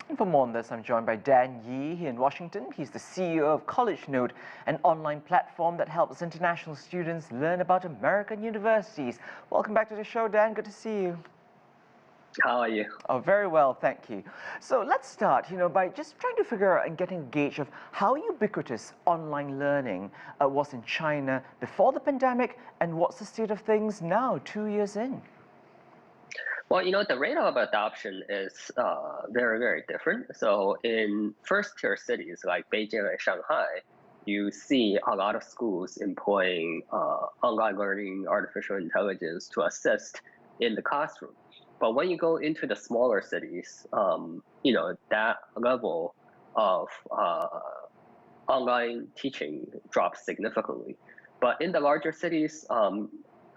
And for more on this, I'm joined by Dan Yee here in Washington. He's the CEO of CollegeNode, an online platform that helps international students learn about American universities. Welcome back to the show, Dan. Good to see you. How are you? Oh, very well, thank you. So let's start, by just trying to figure out and getting a gauge of how ubiquitous online learning was in China before the pandemic, and what's the state of things now, 2 years in. Well, the rate of adoption is very, very different. So in first-tier cities like Beijing and Shanghai, you see a lot of schools employing online learning, artificial intelligence to assist in the classroom. But when you go into the smaller cities, that level of online teaching drops significantly. But in the larger cities,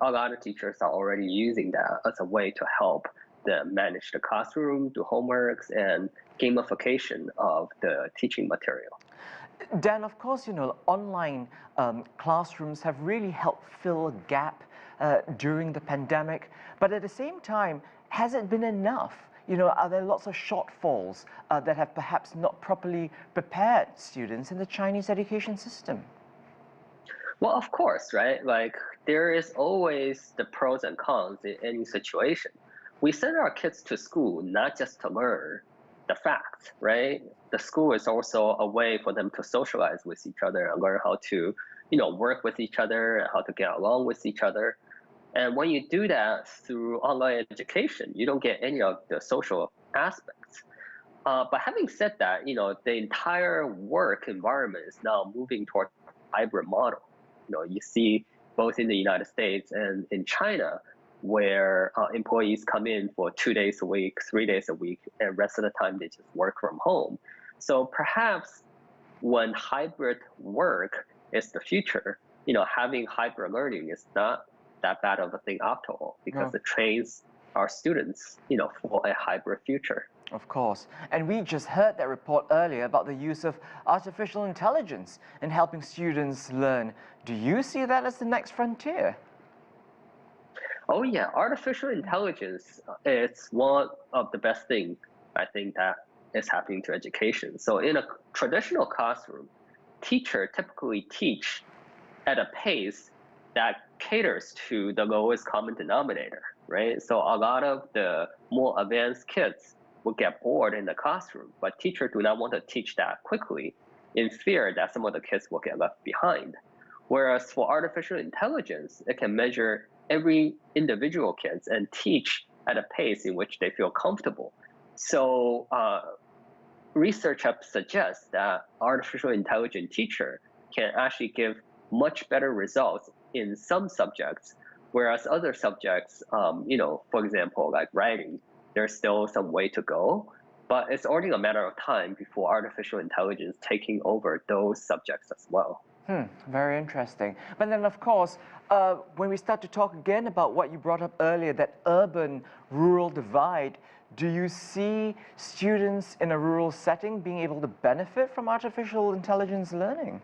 a lot of teachers are already using that as a way to help them manage the classroom, do homeworks, and gamification of the teaching material. Dan, of course, online classrooms have really helped fill a gap during the pandemic. But at the same time, has it been enough? Are there lots of shortfalls that have perhaps not properly prepared students in the Chinese education system? Well, of course, right? Like, there is always the pros and cons in any situation. We send our kids to school not just to learn the facts, right? The school is also a way for them to socialize with each other and learn how to, work with each other and how to get along with each other. And when you do that through online education, you don't get any of the social aspects. But having said that, the entire work environment is now moving toward a hybrid model. You see both in the United States and in China, where employees come in for 2 days a week, 3 days a week, and rest of the time they just work from home. So perhaps when hybrid work is the future, having hybrid learning is not that bad of a thing after all, because it trains our students, for a hybrid future. Of course. And we just heard that report earlier about the use of artificial intelligence in helping students learn. Do you see that as the next frontier? Oh yeah, artificial intelligence is one of the best things I think that is happening to education. So in a traditional classroom, teachers typically teach at a pace that caters to the lowest common denominator, right? So a lot of the more advanced kids will get bored in the classroom, but teachers do not want to teach that quickly in fear that some of the kids will get left behind. Whereas for artificial intelligence, it can measure every individual kids and teach at a pace in which they feel comfortable. So research has suggests that artificial intelligence teacher can actually give much better results in some subjects, whereas other subjects, for example, like writing, there's still some way to go, but it's only a matter of time before artificial intelligence taking over those subjects as well. Very interesting. But then, of course, when we start to talk again about what you brought up earlier, that urban-rural divide, do you see students in a rural setting being able to benefit from artificial intelligence learning?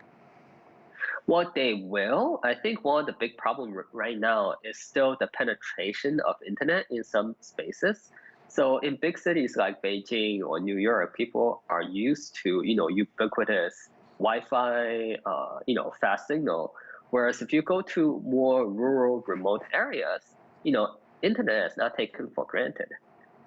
Well, they will. I think one of the big problems right now is still the penetration of internet in some spaces. So in big cities like Beijing or New York, people are used to, ubiquitous Wi-Fi, fast signal. Whereas if you go to more rural, remote areas, internet is not taken for granted.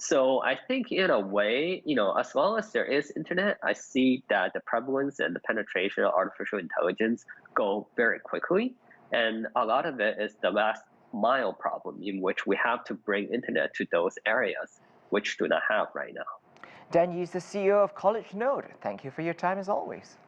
So I think in a way, as long as there is internet, I see that the prevalence and the penetration of artificial intelligence go very quickly. And a lot of it is the last mile problem in which we have to bring internet to those areas which do not have right now. Dan Yee is the CEO of CollegeNode. Thank you for your time as always.